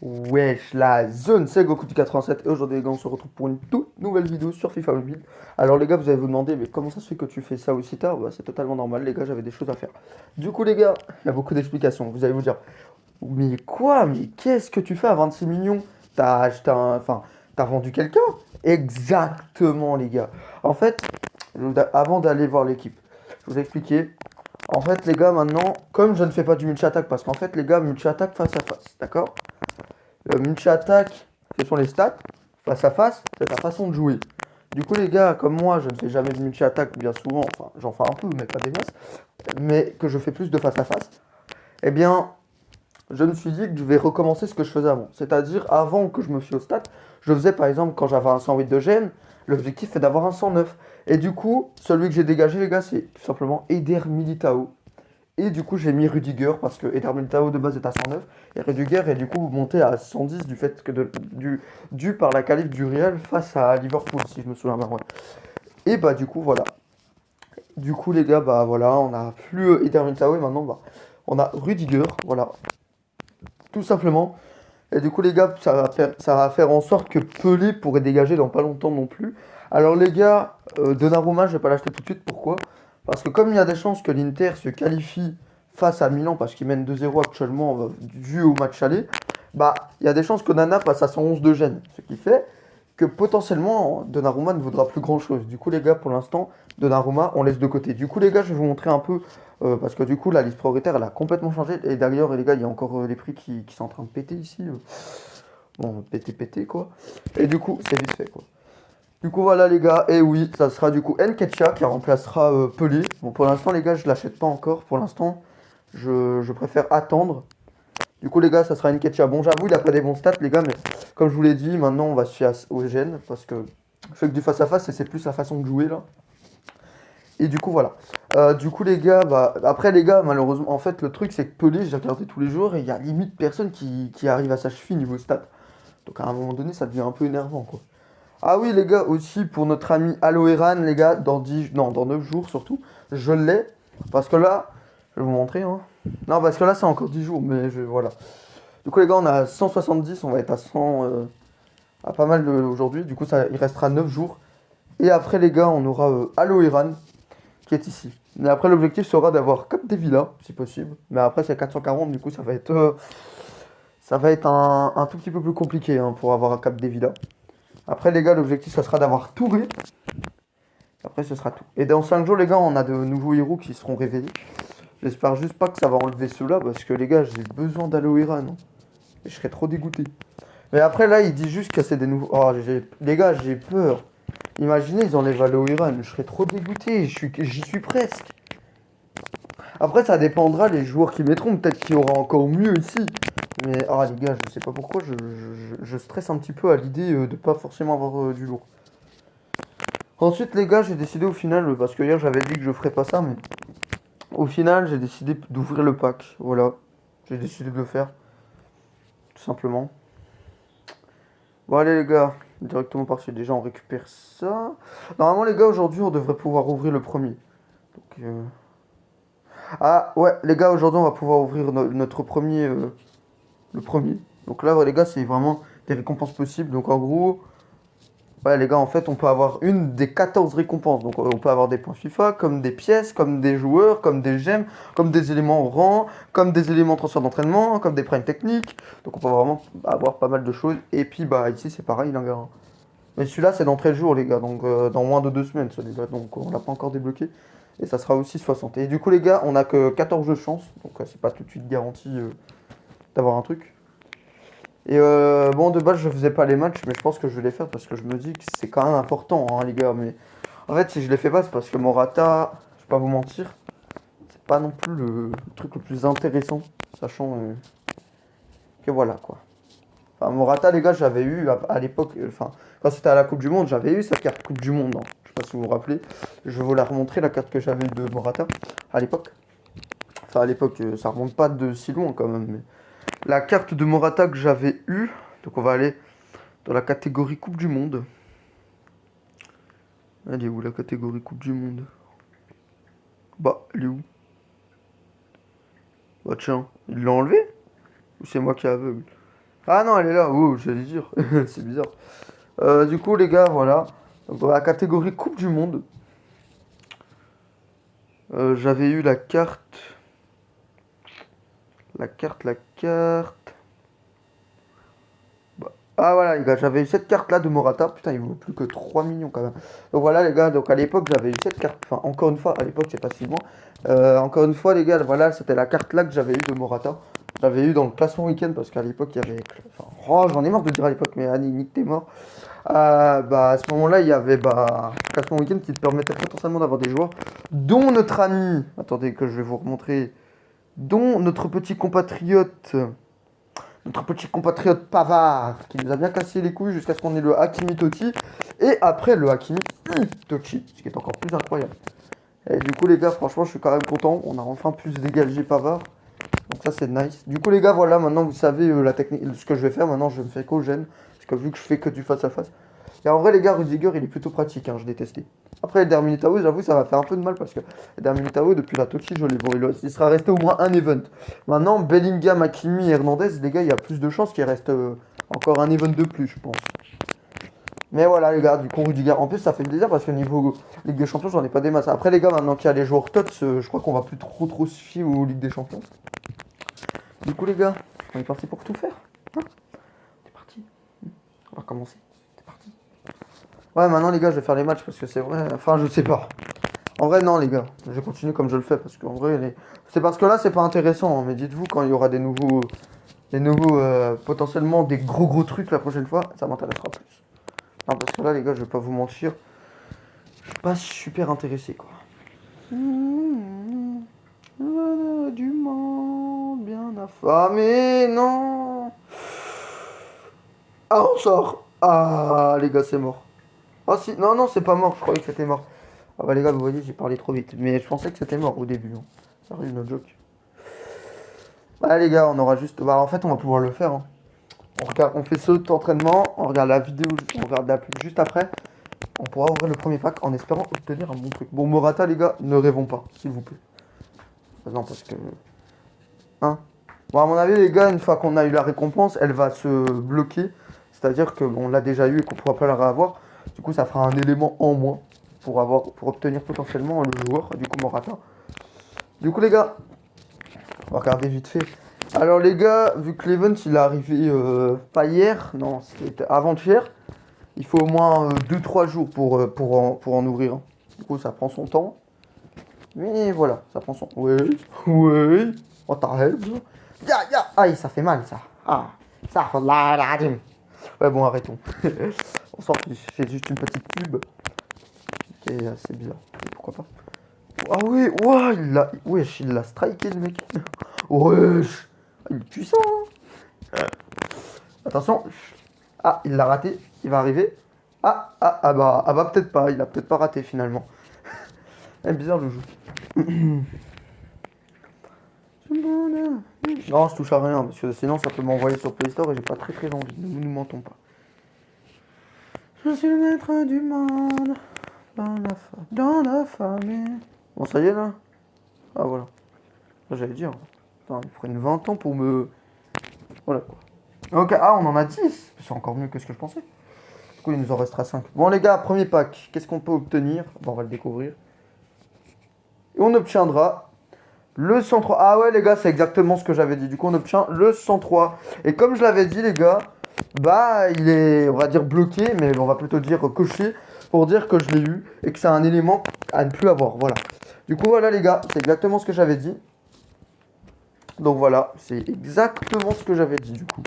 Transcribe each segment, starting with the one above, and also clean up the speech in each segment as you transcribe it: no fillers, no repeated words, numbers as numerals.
Wesh, la zone, c'est Goku du 87 et aujourd'hui les gars on se retrouve pour une toute nouvelle vidéo sur FIFA Mobile. Alors les gars vous allez vous demander mais comment ça se fait que tu fais ça aussi tard? Bah, c'est totalement normal les gars, j'avais des choses à faire. Du coup les gars, il y a beaucoup d'explications, vous allez vous dire mais quoi? Mais qu'est-ce que tu fais à 26 millions? T'as acheté un... Enfin, t'as vendu quelqu'un? Exactement les gars. En fait, avant d'aller voir l'équipe, je vous ai expliqué. En fait les gars maintenant, comme je ne fais pas du multi-attaque parce qu'en fait les gars multi-attaque face à face, d'accord? Le multi-attaque, ce sont les stats. Face à face, c'est ta façon de jouer. Du coup, les gars, comme moi, je ne fais jamais de multi-attaque bien souvent. Enfin, j'en fais un peu, mais pas des masses. Mais que je fais plus de face à face. Eh bien, je me suis dit que je vais recommencer ce que je faisais avant. C'est-à-dire, avant que je me fie aux stats, je faisais par exemple, quand j'avais un 108 de gêne, l'objectif est d'avoir un 109. Et du coup, celui que j'ai dégagé, les gars, c'est tout simplement Eder Militao. Et du coup, j'ai mis Rudiger parce que Eder Militao de base est à 109 et Rudiger est du coup monté à 110 du fait que dû par la qualif du Real face à Liverpool, si je me souviens bien. Ouais. Et bah, du coup, voilà. Du coup, les gars, bah voilà, on a plus Eder Militao et maintenant, bah, on a Rudiger, voilà, tout simplement. Et du coup, les gars, ça va faire en sorte que Pelé pourrait dégager dans pas longtemps non plus. Alors, les gars, Donnarumma, je vais pas l'acheter tout de suite. Pourquoi? Parce que comme il y a des chances que l'Inter se qualifie face à Milan, parce qu'ils mènent 2-0 actuellement, dû au match aller, bah, il y a des chances que Nana passe à 111 de gêne. Ce qui fait que potentiellement, Donnarumma ne vaudra plus grand-chose. Du coup, les gars, pour l'instant, Donnarumma, on laisse de côté. Du coup, les gars, je vais vous montrer un peu parce que du coup, la liste prioritaire, elle a complètement changé. Et d'ailleurs, les gars, il y a encore les prix qui sont en train de péter ici. Bon, péter, quoi. Et du coup, c'est vite fait, quoi. Du coup, voilà, les gars. Et oui, ça sera du coup Nketiah qui remplacera Pelé. Bon, pour l'instant, les gars, je l'achète pas encore. Pour l'instant, je préfère attendre. Du coup, les gars, ça sera Nketiah. Bon, j'avoue, il a pas des bons stats, les gars, mais comme je vous l'ai dit, maintenant, on va se fier au gène parce que je fais que du face-à-face et c'est plus la façon de jouer, là. Et du coup, voilà. Du coup, les gars, bah, après, les gars, malheureusement, en fait, le truc, c'est que Pelé, j'ai regardé tous les jours et il y a limite personne qui arrive à sa cheville niveau stats. Donc, à un moment donné, ça devient un peu énervant, quoi. Ah oui, les gars, aussi, pour notre ami Aloeran, les gars, dans 10, non, dans 9 jours surtout, je l'ai. Parce que là, je vais vous montrer, hein. Non, parce que là, c'est encore 10 jours, mais voilà. Du coup, les gars, on a 170, on va être à 100, à pas mal aujourd'hui. Du coup, ça, il restera 9 jours. Et après, les gars, on aura Aloeran qui est ici. Mais après, l'objectif sera d'avoir Cap des Villas, si possible. Mais après, c'est 440, du coup, ça va être un tout petit peu plus compliqué hein, pour avoir un Cap des Villas. Après, les gars, l'objectif, ça sera d'avoir Touré. Après, ce sera tout. Et dans 5 jours, les gars, on a de nouveaux héros qui seront révélés. J'espère juste pas que ça va enlever ceux-là, parce que les gars, j'ai besoin d'Aloe Vera, non? Et je serais trop dégoûté. Mais après, là, il dit juste que c'est des nouveaux. Oh, les gars, j'ai peur. Imaginez, ils enlèvent Aloe Vera, je serais trop dégoûté. J'y suis presque. Après, ça dépendra les joueurs qui mettront. Peut-être qu'il y aura encore mieux ici. Mais, ah, les gars, je sais pas pourquoi, je stresse un petit peu à l'idée de pas forcément avoir du lourd. Ensuite, les gars, j'ai décidé au final, parce que hier j'avais dit que je ferais pas ça, mais au final, j'ai décidé d'ouvrir le pack. Voilà, j'ai décidé de le faire, tout simplement. Bon, allez, les gars, directement parti. Déjà, on récupère ça. Normalement, les gars, aujourd'hui, on devrait pouvoir ouvrir le premier. Donc, ah, ouais, les gars, aujourd'hui, on va pouvoir ouvrir notre premier. Le premier. Donc là, ouais, les gars, c'est vraiment des récompenses possibles. Donc, en gros. Ouais, les gars, en fait, on peut avoir une des 14 récompenses. Donc, on peut avoir des points FIFA, comme des pièces, comme des joueurs, comme des gemmes, comme des éléments rang, comme des éléments transfert d'entraînement, comme des primes techniques. Donc, on peut vraiment avoir pas mal de choses. Et puis, bah, ici, c'est pareil, les gars. Mais celui-là, c'est dans 13 jours, les gars. Donc, dans moins de 2 semaines, ça, les gars. Donc, on l'a pas encore débloqué. Et ça sera aussi 60. Et du coup, les gars, on a que 14 de chance. Donc, c'est pas tout de suite garanti d'avoir un truc. Et bon, de base, je faisais pas les matchs, mais je pense que je vais les faire parce que je me dis que c'est quand même important, hein, les gars. Mais en fait, si je les fais pas, c'est parce que Morata, je vais pas vous mentir, c'est pas non plus le truc le plus intéressant, sachant que voilà quoi. Enfin, Morata, les gars, j'avais eu à l'époque, enfin, quand c'était à la Coupe du Monde, j'avais eu sa carte Coupe du Monde, hein. Je sais pas si vous vous rappelez. Je vais vous la remontrer, la carte que j'avais de Morata à l'époque. Enfin, à l'époque, ça remonte pas de si loin quand même. Mais la carte de Morata que j'avais eue, donc on va aller dans la catégorie Coupe du Monde. Elle est où la catégorie Coupe du Monde? Bah, elle est où? Bah tiens, il l'a enlevé? Ou c'est moi qui est aveugle? Ah non, elle est là, oh, j'allais dire. C'est bizarre. Du coup, les gars, voilà. Donc, dans la catégorie Coupe du Monde, j'avais eu la carte. La carte. Bah, ah voilà, les gars, j'avais eu cette carte-là de Morata. Putain, il vaut plus que 3 millions quand même. Donc voilà, les gars, donc à l'époque, j'avais eu cette carte. Enfin, encore une fois, à l'époque, c'est pas si loin. Encore une fois, les gars, voilà, c'était la carte-là que j'avais eu de Morata. J'avais eu dans le classement week-end parce qu'à l'époque, il y avait. Enfin, oh, j'en ai marre de dire à l'époque, mais Annie, nique, t'es mort. Bah, à ce moment-là, il y avait bah, classement week-end qui te permettait potentiellement d'avoir des joueurs, dont notre ami, attendez que je vais vous remontrer, dont notre petit compatriote Pavard, qui nous a bien cassé les couilles jusqu'à ce qu'on ait le Hakimi Totti, et après le Hakimi Totti, ce qui est encore plus incroyable. Et du coup, les gars, franchement, je suis quand même content, on a enfin pu se dégager Pavard, donc ça c'est nice. Du coup, les gars, voilà, maintenant vous savez la technique, ce que je vais faire, maintenant je me fais qu'au gène, parce que vu que je fais que du face à face. Et en vrai, les gars, Rudiger, il est plutôt pratique, hein, je l'ai testé. Après, Eder Militao, j'avoue, ça va faire un peu de mal parce que Eder Militao, depuis la Tochi, je l'ai bon, il sera resté au moins un event. Maintenant, Bellingham, Hakimi et Hernandez, les gars, il y a plus de chances qu'il reste encore un event de plus, je pense. Mais voilà, les gars, du coup, Rudiger, en plus, ça fait plaisir parce que niveau Ligue des Champions, j'en ai pas des masses. Après, les gars, maintenant qu'il y a les joueurs TOTS, je crois qu'on va plus trop se fier aux Ligues des Champions. Du coup, les gars, on est parti pour tout faire. Hein, c'est parti. On va commencer. C'est parti. Ouais, maintenant les gars, je vais faire les matchs parce que c'est vrai. Enfin, je sais pas. En vrai, non, les gars. Je vais continuer comme je le fais parce qu'en vrai, c'est parce que là, c'est pas intéressant, hein. Mais dites-vous, quand il y aura des nouveaux, potentiellement des gros trucs la prochaine fois, ça m'intéressera plus. Non, parce que là, les gars, je vais pas vous mentir, je suis pas super intéressé, quoi. Du monde bien affamé, non. Ah, on sort. Ah, les gars, c'est mort. Ah si, non, non, c'est pas mort, je croyais que c'était mort. Ah bah les gars, vous voyez, j'ai parlé trop vite. Mais je pensais que c'était mort au début, hein. Sérieux, no joke. Bah les gars, on aura juste... Bah en fait, on va pouvoir le faire, hein. On fait ce entraînement, on regarde la vidéo, on regarde la pub juste après. On pourra ouvrir le premier pack en espérant obtenir un bon truc. Bon, Morata, les gars, ne rêvons pas, s'il vous plaît. Non, parce que... Hein. Bon, à mon avis, les gars, une fois qu'on a eu la récompense, elle va se bloquer. C'est-à-dire qu'on l'a déjà eu et qu'on pourra pas la réavoir. Du coup, ça fera un élément en moins pour obtenir potentiellement le joueur, du coup Morata. Du coup les gars, on va regarder vite fait. Alors les gars, vu que l'event il est arrivé pas hier, non c'était avant-hier, il faut au moins 2-3 jours pour en ouvrir, hein. Du coup ça prend son temps. Mais voilà, ça prend son temps. Oui, oui, oh t'arrêtes. Aïe, ça fait mal ça. Ah, ça fait la ouais bon arrêtons. On s'en fiche, c'est juste une petite pub. Et c'est bizarre, pourquoi pas. Ah oui, ouah, wesh, il l'a striké le mec. Wesh, il est puissant, hein. Attention. Ah, il l'a raté, il va arriver. Ah bah peut-être pas, il a peut-être pas raté finalement. C'est bizarre le jeu. Non, je touche à rien parce que sinon ça peut m'envoyer sur Play Store et j'ai pas très envie. Nous ne mentons pas. Je suis le maître du monde dans la famille. Bon, ça y est là. Ah voilà. J'allais dire. Putain, il faudrait une 20 ans pour me... Voilà quoi. Ok, ah on en a 10. C'est encore mieux que ce que je pensais. Du coup il nous en restera 5. Bon les gars, premier pack. Qu'est-ce qu'on peut obtenir? Bon, on va le découvrir. Et on obtiendra le 103. Ah ouais les gars, c'est exactement ce que j'avais dit. Du coup on obtient le 103. Et comme je l'avais dit les gars, bah il est, on va dire bloqué, mais on va plutôt dire coché pour dire que je l'ai eu et que c'est un élément à ne plus avoir. Voilà. Du coup voilà les gars, c'est exactement ce que j'avais dit. Donc voilà, c'est exactement ce que j'avais dit du coup.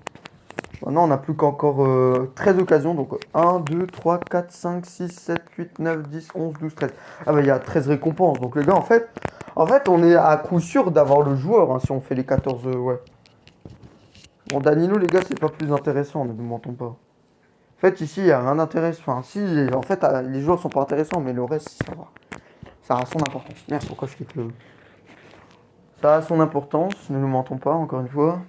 Maintenant on n'a plus qu'encore 13 occasions. Donc 1, 2, 3, 4, 5, 6, 7, 8, 9, 10, 11, 12, 13. Ah bah il y a 13 récompenses. Donc les gars en fait on est à coup sûr d'avoir le joueur hein, si on fait les 14... ouais. Bon Danilo les gars c'est pas plus intéressant, ne nous mentons pas. En fait ici il n'y a rien d'intéressant. Enfin si, en fait les joueurs sont pas intéressants mais le reste ça va. Ça a son importance. Merde pourquoi je quitte le... Ça a son importance, ne nous mentons pas, encore une fois.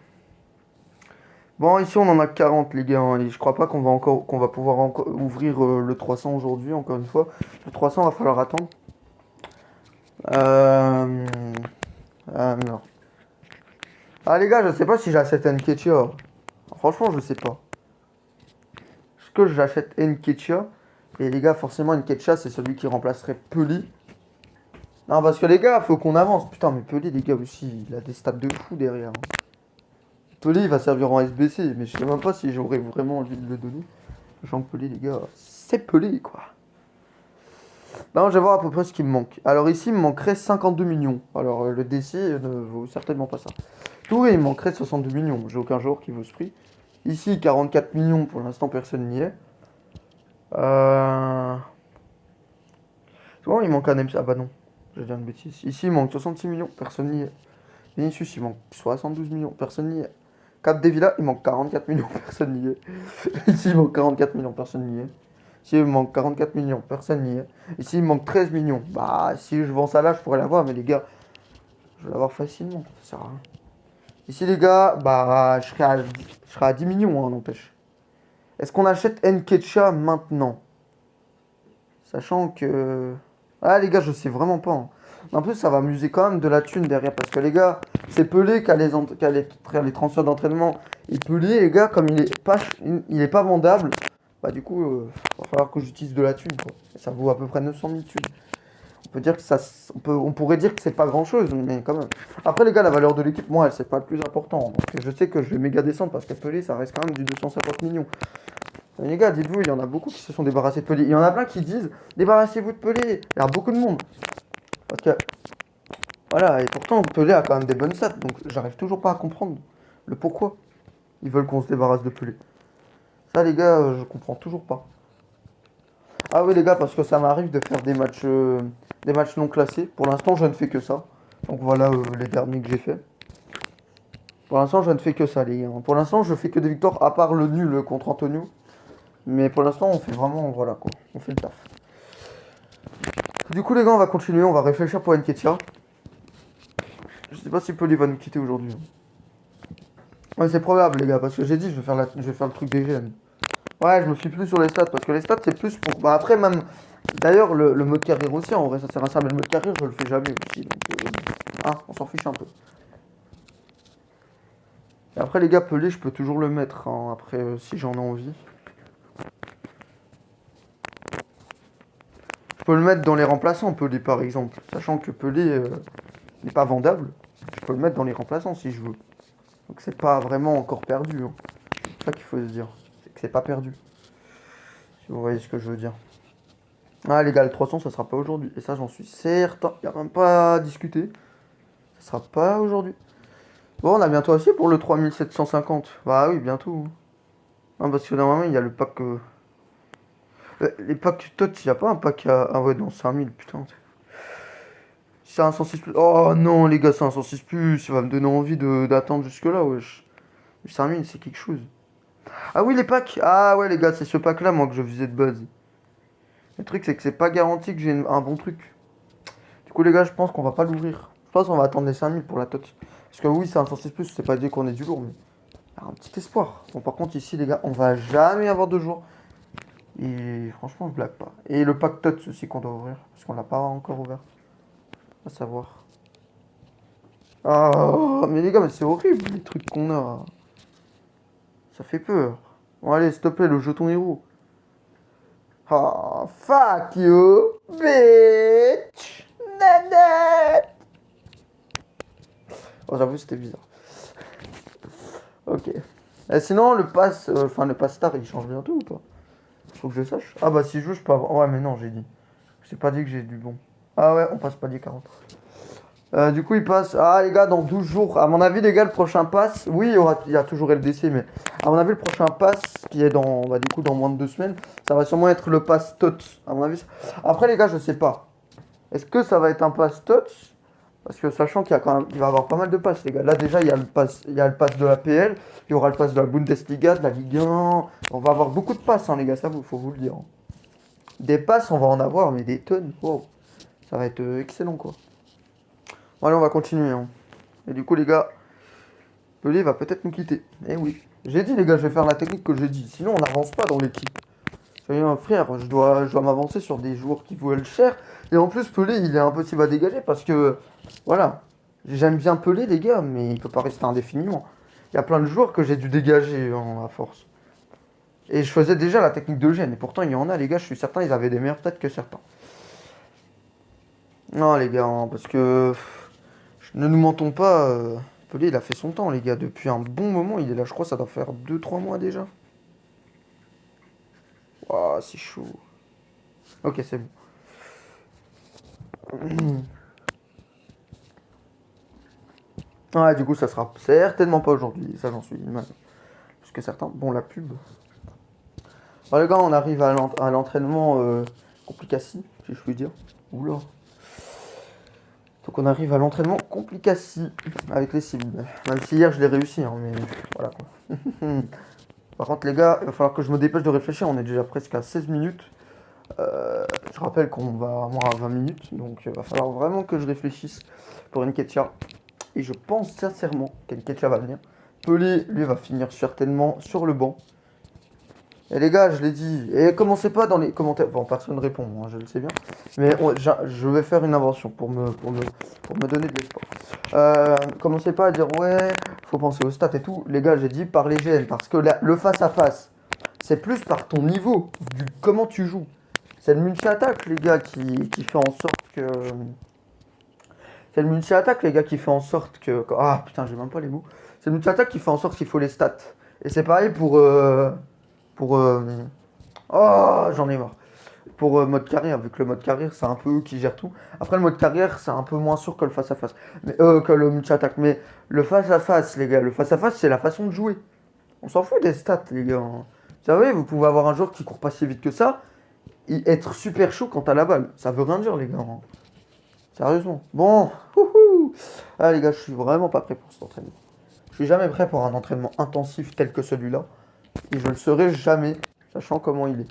Bon, ici on en a 40 les gars, hein, et je crois pas qu'on va pouvoir ouvrir le 300 aujourd'hui, encore une fois. Le 300 va falloir attendre. Non. Ah les gars, je sais pas si j'ai assez Nketiah. Franchement, je sais pas. Est-ce que j'achète Nketiah? Et les gars, forcément, Nketiah, c'est celui qui remplacerait Pelé. Non, parce que les gars, faut qu'on avance. Putain, mais Pelé, les gars, aussi, il a des stats de fou derrière. Pelé, il va servir en SBC, mais je sais même pas si j'aurais vraiment envie de le donner. Jean Pelé, les gars, c'est Pelé, quoi. Non, je vais voir à peu près ce qui me manque. Alors ici, il me manquerait 52 millions. Alors le DC ne vaut certainement pas ça. Touré, il me manquerait 62 millions. J'ai aucun joueur qui vaut ce prix. Ici, 44 millions. Pour l'instant, personne n'y est. Souvent, il manque un MC. Ah bah non, je vais dire une bêtise. Ici, il manque 66 millions. Personne n'y est. Vinicius, il manque 72 millions. Personne n'y est. Cap Villa, il manque 44 millions. Personne n'y est. Ici, il manque 44 millions. Personne n'y est. Ici, il manque 44 millions, personne n'y est. Ici, il manque 13 millions. Bah, si je vends ça là, je pourrais l'avoir, mais les gars, je vais l'avoir facilement. Ça sert à rien. Ici, les gars, bah, je serai à 10 millions, hein, n'empêche. Est-ce qu'on achète Nketiah maintenant? Sachant que... Ah, les gars, je sais vraiment pas, hein. En plus, ça va amuser quand même de la thune derrière. Parce que les gars, c'est Pelé qui a les transferts d'entraînement. Et Pelé, les gars, comme il est pas vendable, bah du coup, va falloir que j'utilise de la thune, quoi. Et ça vaut à peu près 900 000 thunes. On peut dire que ça, on pourrait dire que c'est pas grand chose, mais quand même. Après, les gars, la valeur de l'équipe, moi, c'est pas le plus important. Donc, je sais que je vais méga descendre parce que Pelé, ça reste quand même du 250 millions. Mais les gars, dites-vous, il y en a beaucoup qui se sont débarrassés de Pelé. Il y en a plein qui disent, débarrassez-vous de Pelé. Il y a beaucoup de monde. Parce que, voilà, et pourtant, Pelé a quand même des bonnes stats. Donc, j'arrive toujours pas à comprendre le pourquoi ils veulent qu'on se débarrasse de Pelé. Ça, les gars, je comprends toujours pas. Ah oui, les gars, parce que ça m'arrive de faire des matchs non classés. Pour l'instant, je ne fais que ça. Donc voilà les derniers que j'ai fait. Pour l'instant, je ne fais que ça, les gars. Pour l'instant, je fais que des victoires, à part le nul contre Antonio. Mais pour l'instant, on fait vraiment, voilà quoi, on fait le taf. Du coup, les gars, on va continuer, on va réfléchir pour Nketiah. Je sais pas si Pelé va nous quitter aujourd'hui. Ouais, c'est probable, les gars, parce que j'ai dit, je vais faire le truc des gènes. Ouais, je me fie plus sur les stats, parce que les stats, c'est plus pour... Bah après, même... D'ailleurs, le mode carrière aussi, en vrai, ça sert à ça, mais le mode carrière, je le fais jamais aussi. Donc, ah, on s'en fiche un peu. Et après, les gars, Pelé, je peux toujours le mettre, hein, après, si j'en ai envie. Je peux le mettre dans les remplaçants, Pelé, par exemple. Sachant que Pelé n'est pas vendable, je peux le mettre dans les remplaçants si je veux. Donc c'est pas vraiment encore perdu, hein. C'est ça qu'il faut se dire. C'est que c'est pas perdu. Si vous voyez ce que je veux dire. Ah les gars, le 300 ça sera pas aujourd'hui. Et ça j'en suis certain. Il n'y a même pas à discuter. Ça sera pas aujourd'hui. Bon, on a bientôt assez pour le 3750. Bah oui, bientôt. Non, parce que normalement il y a le pack... les packs TOTS, il n'y a pas un pack à... Ah ouais, non, 5000, putain. C'est un 106 plus. Oh non les gars, c'est un 106 plus. Ça va me donner envie d'attendre jusque là, wesh. 5000 c'est quelque chose. Ah oui, les packs. Ah ouais, les gars, c'est ce pack-là, moi, que je faisais de base. Le truc, c'est que c'est pas garanti que j'ai un bon truc. Du coup, les gars, je pense qu'on va pas l'ouvrir. Je pense qu'on va attendre les 5000 pour la tot. Parce que oui, c'est un 106 plus, c'est pas dit qu'on est du lourd, mais il y a un petit espoir. Bon, par contre, ici, les gars, on va jamais avoir de jour. Et franchement, je blague pas. Et le pack tots aussi qu'on doit ouvrir. Parce qu'on l'a pas encore ouvert. À savoir. Ah, mais les gars, mais c'est horrible, les trucs qu'on a. Ça fait peur. Bon, allez, s'il te plaît, le jeton héros. Oh, fuck you, bitch! Nanette! Oh, j'avoue, c'était bizarre. Ok. Et sinon, le pass, le pass star, il change bientôt ou pas? Faut que je sache. Ah bah, si je veux, je peux avoir. Ouais, mais non, j'ai dit. Je t'ai pas dit que j'ai du bon. Ah ouais, on passe pas des 40. Du coup, il passe. Ah, les gars, dans 12 jours. À mon avis, les gars, le prochain pass. Oui, il y a toujours LDC, mais à mon avis, le prochain pass, qui est dans, bah, du coup, dans moins de 2 semaines, ça va sûrement être le pass TOTS. À mon avis. Après, les gars, je sais pas. Est-ce que ça va être un pass TOTS? Parce que sachant qu'il y a quand même, il va y avoir pas mal de passes, les gars. Là, déjà, il y a le pass de la PL, il y aura le pass de la Bundesliga, de la Ligue 1. On va avoir beaucoup de passes, hein, les gars, ça, faut vous le dire. Des passes, on va en avoir, mais des tonnes. Wow. Ça va être excellent, quoi. Bon, allez, on va continuer, hein. Et du coup, les gars, Pelé va peut-être nous quitter. Eh oui. J'ai dit, les gars, je vais faire la technique que j'ai dit. Sinon, on n'avance pas dans l'équipe. Soyez un frère, je dois m'avancer sur des joueurs qui vaut le cher. Et en plus, Pelé, il est impossible à dégager parce que, voilà. J'aime bien Pelé, les gars, mais il peut pas rester indéfiniment. y a plein de joueurs que j'ai dû dégager à force. Et je faisais déjà la technique de gêne. Et pourtant, il y en a, les gars, je suis certain, ils avaient des meilleures stats que certains. Non, les gars, hein, parce que... Ne nous mentons pas, Pelé, il a fait son temps, les gars. Depuis un bon moment, il est là, je crois, ça doit faire 2-3 mois déjà. Waouh, c'est chaud. Ok, c'est bon. Ouais, du coup, ça sera certainement pas aujourd'hui, ça j'en suis mal. Parce que certains... Bon, la pub... Alors les gars, on arrive à l'entraînement complicaci, si je puis dire. Oula. Donc on arrive à l'entraînement complicaci avec les cibles. Même si hier je l'ai réussi, hein, mais voilà quoi. Par contre les gars, il va falloir que je me dépêche de réfléchir, on est déjà presque à 16 minutes. Je rappelle qu'on va avoir 20 minutes, donc il va falloir vraiment que je réfléchisse pour Nketiah. Et je pense sincèrement qu'Nketiah va venir. Pelé, lui, va finir certainement sur le banc. Et les gars, je l'ai dit, et commencez pas dans les commentaires, bon personne ne répond, hein, je le sais bien, mais je vais faire une invention pour me donner de l'espoir. Commencez pas à dire ouais, faut penser aux stats et tout, les gars, j'ai dit par les GN, parce que là, le face à face, c'est plus par ton niveau, du comment tu joues. C'est le multi-attaque, les gars, qui fait en sorte que... C'est le multi-attaque, les gars, qui fait en sorte que... Ah putain, j'ai même pas les mots. C'est le multi-attaque qui fait en sorte qu'il faut les stats. Et c'est pareil pour... Oh, j'en ai marre. Pour mode carrière, vu que le mode carrière, c'est un peu eux qui gèrent tout. Après, le mode carrière, c'est un peu moins sûr que le face-à-face. Mais que le multi-attaque. Mais le face-à-face, les gars, le face-à-face, c'est la façon de jouer. On s'en fout des stats, les gars. Vous savez, vous pouvez avoir un joueur qui court pas si vite que ça et être super chaud quand t'as la balle. Ça veut rien dire, les gars. Sérieusement. Bon, ah, les gars, je suis vraiment pas prêt pour cet entraînement. Je suis jamais prêt pour un entraînement intensif tel que celui-là. Et je le serai jamais, sachant comment il est.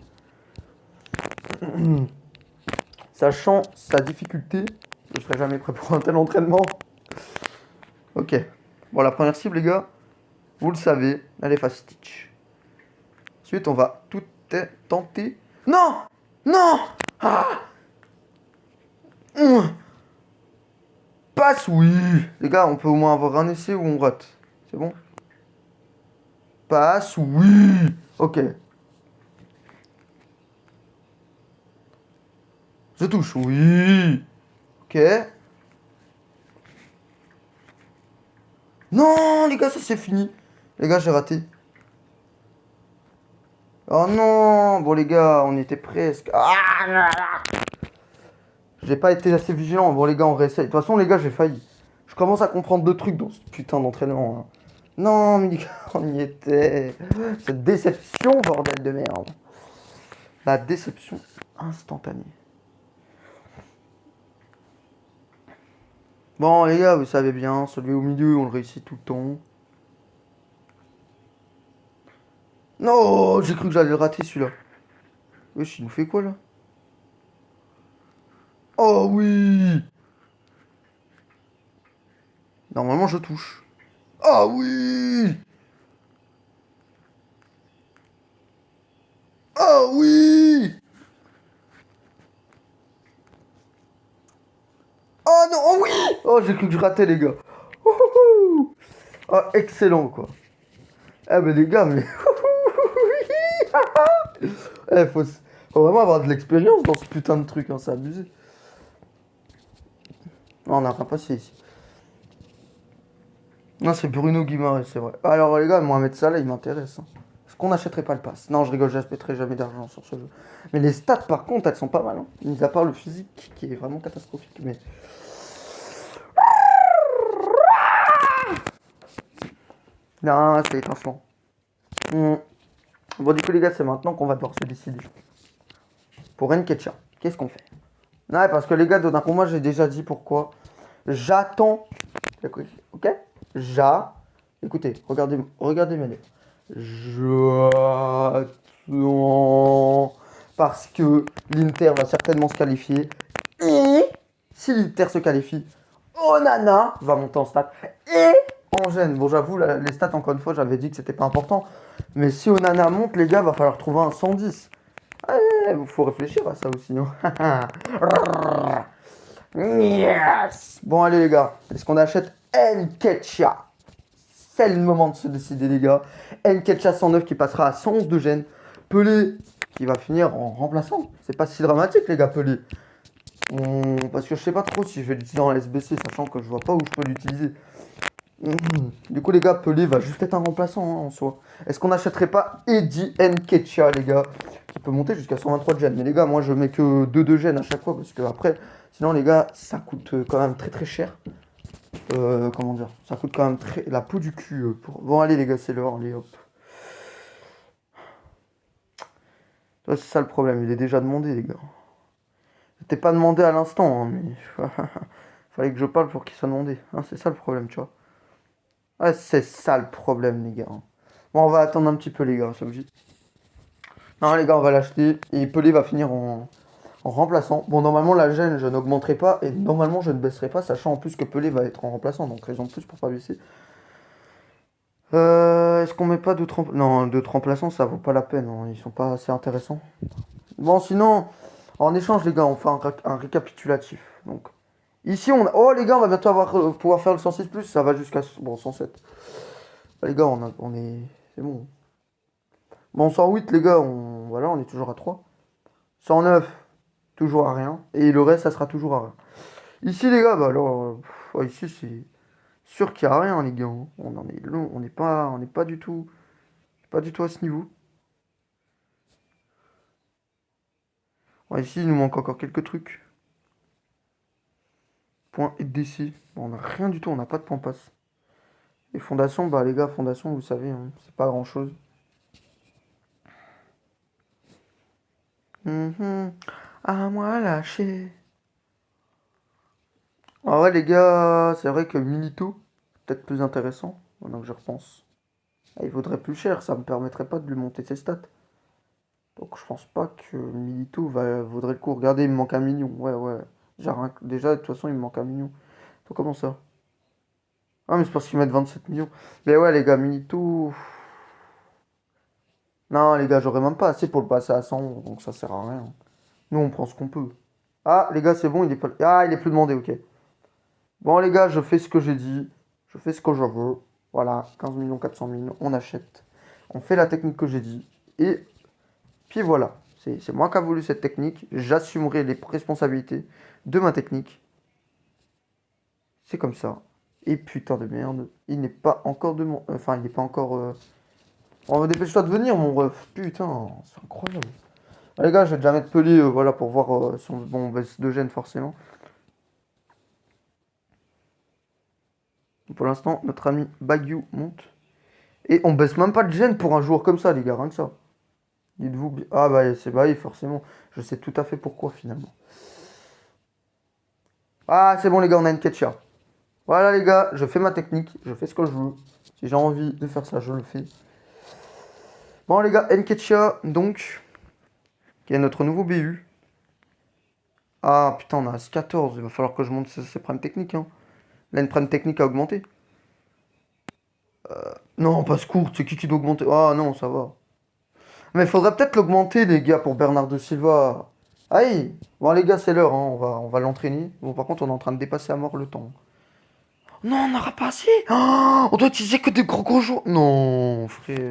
Sachant sa difficulté, je serai jamais prêt pour un tel entraînement. Ok. Bon, la première cible, les gars, vous le savez, elle est fast stitch. Ensuite, on va tout tenter. Non! Non! Ah! Passe, oui! Les gars, on peut au moins avoir un essai où on rate. C'est bon? Passe, oui! Ok. Je touche, oui! Ok. Non, les gars, ça c'est fini. Les gars, j'ai raté. Oh non! Bon, les gars, on était presque. Ah! J'ai pas été assez vigilant. Bon, les gars, on réessaye. De toute façon, les gars, j'ai failli. Je commence à comprendre deux trucs dans ce putain d'entraînement. Hein. Non, mais les gars, on y était. Cette déception, bordel de merde. La déception instantanée. Bon, les gars, vous savez bien, celui au milieu, on le réussit tout le temps. Non, j'ai cru que j'allais le rater, celui-là. Wesh, il nous fait quoi, là? Oh oui! Normalement, je touche. Oh oui! Oh oui! Oh non, oh oui! Oh, j'ai cru que je ratais, les gars. Oh, excellent, quoi. Eh, mais les gars, mais... Eh, faut vraiment avoir de l'expérience dans ce putain de truc, hein, c'est abusé. Non, on n'a rien passé ici. Non, c'est Bruno Guimaraes, c'est vrai. Alors, les gars, Mohamed Salah, il m'intéresse. Hein. Est-ce qu'on n'achèterait pas le pass? Non, je rigole, j'achèterai jamais d'argent sur ce jeu. Mais les stats, par contre, elles sont pas mal. Hein. Mis à part le physique, qui est vraiment catastrophique. Mais... Non, c'est étincelant. Bon, du coup, les gars, c'est maintenant qu'on va devoir se décider. Pour Nketiah, qu'est-ce qu'on fait? Ouais, parce que les gars, d'un coup, moi, j'ai déjà dit pourquoi. J'attends. Ok? Écoutez, regardez mes lèvres. J'attends. Parce que l'Inter va certainement se qualifier. Et si l'Inter se qualifie, Onana va monter en stats. Et en gêne. Bon, j'avoue, les stats, encore une fois, j'avais dit que c'était pas important. Mais si Onana monte, les gars, va falloir trouver un 110. Il faut réfléchir à ça aussi. Hein. Yes. Bon, allez, les gars. Est-ce qu'on achète Nketiah? c'est le moment de se décider, les gars. Nketiah 109 qui passera à 111 de gêne. Pelé qui va finir en remplaçant. C'est pas si dramatique, les gars, Pelé. Parce que je sais pas trop si je vais l'utiliser en SBC, sachant que je vois pas où je peux l'utiliser. Du coup, les gars, Pelé va juste être un remplaçant hein, en soi. Est-ce qu'on n'achèterait pas Eddie Nketiah, les gars, qui peut monter jusqu'à 123 de gêne? Mais les gars, moi je mets que 2 de gêne à chaque fois parce que après, sinon, les gars, ça coûte quand même très très cher. Comment dire? Ça coûte quand même très la peau du cul. Bon, allez, les gars, c'est l'heure. Allez, hop. C'est ça le problème, il est déjà demandé, les gars. C'était pas demandé à l'instant, hein, mais fallait que je parle pour qu'il soit demandé. Hein, c'est ça le problème, tu vois. Ouais, c'est ça le problème, les gars. Bon, on va attendre un petit peu, les gars, ça vous dit. Non, les gars, on va l'acheter. Et Pelé va finir en remplaçant. Bon, normalement, la gêne, je n'augmenterai pas. Et normalement, je ne baisserai pas, sachant en plus que Pelé va être en remplaçant. Donc, raison de plus pour pas baisser. Est-ce qu'on met pas d'autres Non, d'autres remplaçants, ça vaut pas la peine. Hein, ils sont pas assez intéressants. Bon, sinon, en échange, les gars, on fait un récapitulatif. Donc, ici, on a... Oh, les gars, on va bientôt pouvoir faire le 106+. Ça va jusqu'à... Bon, 107. Les gars, on est... C'est bon. Bon, 108, les gars, voilà, on est toujours à 3. 109, toujours à rien. Et le reste, ça sera toujours à rien. Ici, les gars, bah alors... ouais, ici, c'est sûr qu'il n'y a rien, les gars. Hein. On en est long. On n'est pas du tout... Pas du tout à ce niveau. Ouais, ici, il nous manque encore quelques trucs. Point et DC. Bon, on n'a rien du tout, on n'a pas de point passe. Et fondation, bah les gars, fondation, vous savez, hein, c'est pas grand chose. À moi lâcher. Ah ouais, les gars, c'est vrai que Milito, peut-être plus intéressant, maintenant que je repense. Ah, il vaudrait plus cher, ça me permettrait pas de lui monter ses stats. Donc je pense pas que Milito vaudrait le coup. Regardez, il me manque un million. Ouais, ouais. Déjà, de toute façon, il me manque un million. Donc comment ça? Ah, mais c'est parce qu'ils mettent 27 millions. Mais ouais, les gars, Milito. Non, les gars, j'aurais même pas assez pour le passer à 100, donc ça sert à rien. Nous, on prend ce qu'on peut. Ah, les gars, c'est bon, il est pas... Ah, il est plus demandé, ok. Bon, les gars, je fais ce que j'ai dit. Je fais ce que je veux. Voilà, 15 millions, 400 000, on achète. On fait la technique que j'ai dit. Et puis voilà. C'est moi qui a voulu cette technique. J'assumerai les responsabilités de ma technique. C'est comme ça. Et putain de merde, il n'est pas encore de mon... Enfin, il n'est pas encore... On va dépêcher-toi de venir, mon ref. Putain, c'est incroyable. Ah, les gars, je vais déjà mettre Pelé, voilà, pour voir son bon baisse de gêne, forcément. Pour l'instant, notre ami Bagyou monte. Et on baisse même pas de gêne pour un joueur comme ça, les gars, rien que ça. Dites-vous bien. Ah bah, c'est bah oui, forcément. Je sais tout à fait pourquoi, finalement. Ah, c'est bon, les gars, on a une Nketiah. Voilà, les gars, je fais ma technique. Je fais ce que je veux. Si j'ai envie de faire ça, je le fais. Bon, les gars, Nketiah, donc, qui est notre nouveau BU. Ah, putain, on a S14. Il va falloir que je monte ses primes techniques, hein. Là, une prime technique à augmenter. Non, pas court, c'est qui doit augmenter? Ah non, ça va. Mais il faudrait peut-être l'augmenter, les gars, pour Bernardo Silva. Aïe! Bon, les gars, c'est l'heure, hein. On va l'entraîner. Bon, par contre, on est en train de dépasser à mort le temps. Non, on n'aura pas assez! Oh, on doit utiliser que des gros gros joueurs. Non, frère.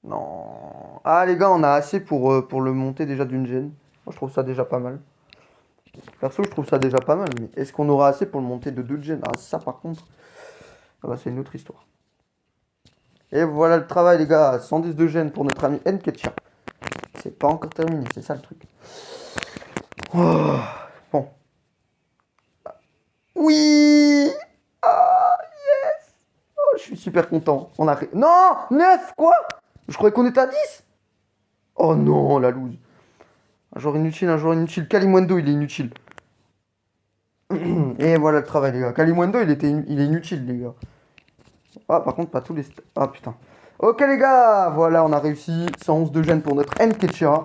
Non. Ah, les gars, on a assez pour le monter déjà d'une gêne. Moi, je trouve ça déjà pas mal. Perso, je trouve ça déjà pas mal. Mais est-ce qu'on aura assez pour le monter de 2 gènes? Ah, ça, par contre, ah bah, c'est une autre histoire. Et voilà le travail, les gars. 110 de gènes pour notre ami Nketiah. C'est pas encore terminé, c'est ça le truc. Oh, bon. Oui! Ah, yes! Oh, je suis super content. On a... Non! 9, quoi? Je croyais qu'on était à 10. Oh non, la loose. Un joueur inutile, un joueur inutile. Kalimundo, il est inutile. Et voilà le travail, les gars. Kalimundo, il est inutile, les gars. Ah, par contre, pas tous les... Ah, putain. Ok, les gars. Voilà, on a réussi. 111 de gènes pour notre Nketiah.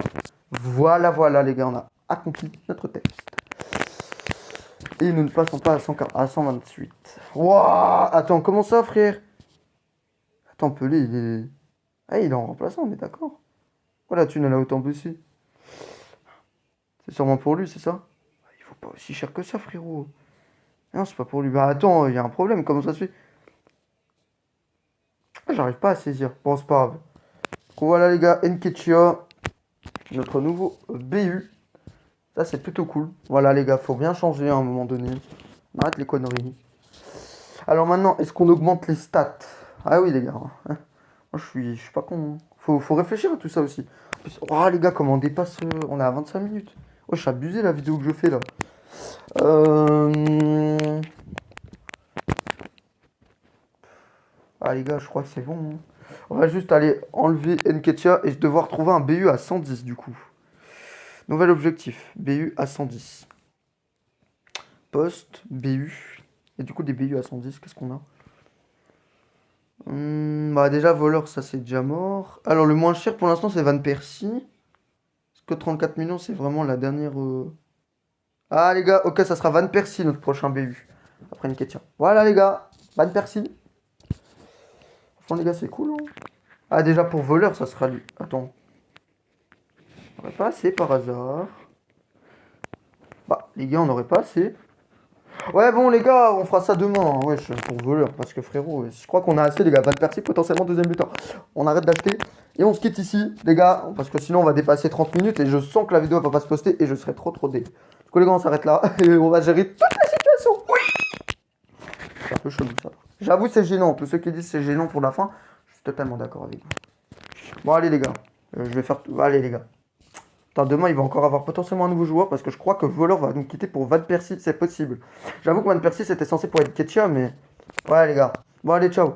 Voilà, voilà, les gars. On a accompli notre test. Et nous ne passons pas à 128. Wouah! Attends, comment ça, frère? Attends, Pelé, il est... Ah, il est en remplaçant, on est d'accord. Voilà, tu n'en as autant baissé. C'est sûrement pour lui, c'est ça? Il faut pas aussi cher que ça, frérot. Non, c'est pas pour lui. Bah attends, il y a un problème, comment ça se fait? Ah, j'arrive pas à saisir. Bon, c'est pas grave. Donc voilà les gars, Nketiah, notre nouveau BU. Ça c'est plutôt cool. Voilà les gars, faut bien changer à un moment donné. On arrête les conneries. Alors maintenant, est-ce qu'on augmente les stats? Ah oui les gars. Moi je suis pas con. Hein. Faut réfléchir à tout ça aussi. En plus, oh les gars, comment on dépasse... on est à 25 minutes. Oh, je suis abusé la vidéo que je fais là. Ah les gars, je crois que c'est bon. Hein. On va juste aller enlever Nketiah et je vais devoir trouver un BU à 110 du coup. Nouvel objectif, BU à 110. Poste, BU. Et du coup des BU à 110, qu'est-ce qu'on a? Bah déjà voleur, ça c'est déjà mort. Alors le moins cher pour l'instant c'est Van Persie. Parce que 34 millions c'est vraiment la dernière... Ah les gars, ok ça sera Van Persie notre prochain BU. Après Nketiah. Voilà les gars, Van Persie. Franchement les gars c'est cool. Hein. Ah déjà pour voleur ça sera lui. Attends. On n'aurait pas assez par hasard. Bah les gars on n'aurait pas assez. Ouais bon les gars on fera ça demain. Hein. Ouais pour voleur parce que frérot je crois qu'on a assez les gars. Van Persie potentiellement deuxième buteur. On arrête d'acheter. Et on se quitte ici les gars. Parce que sinon on va dépasser 30 minutes. Et je sens que la vidéo va pas se poster. Et je serai trop dé. Du coup les gars on s'arrête là. Et on va gérer toute la situation. Oui. C'est un peu chelou ça. J'avoue c'est gênant. Tous ceux qui disent c'est gênant pour la fin. Je suis totalement d'accord avec vous. Bon allez les gars. Je vais faire tout. Allez les gars. Putain, demain, il va encore avoir potentiellement un nouveau joueur parce que je crois que Voleur va nous quitter pour Van Persie, c'est possible. J'avoue que Van Persie c'était censé pour être Nketiah, mais ouais les gars. Bon allez, ciao.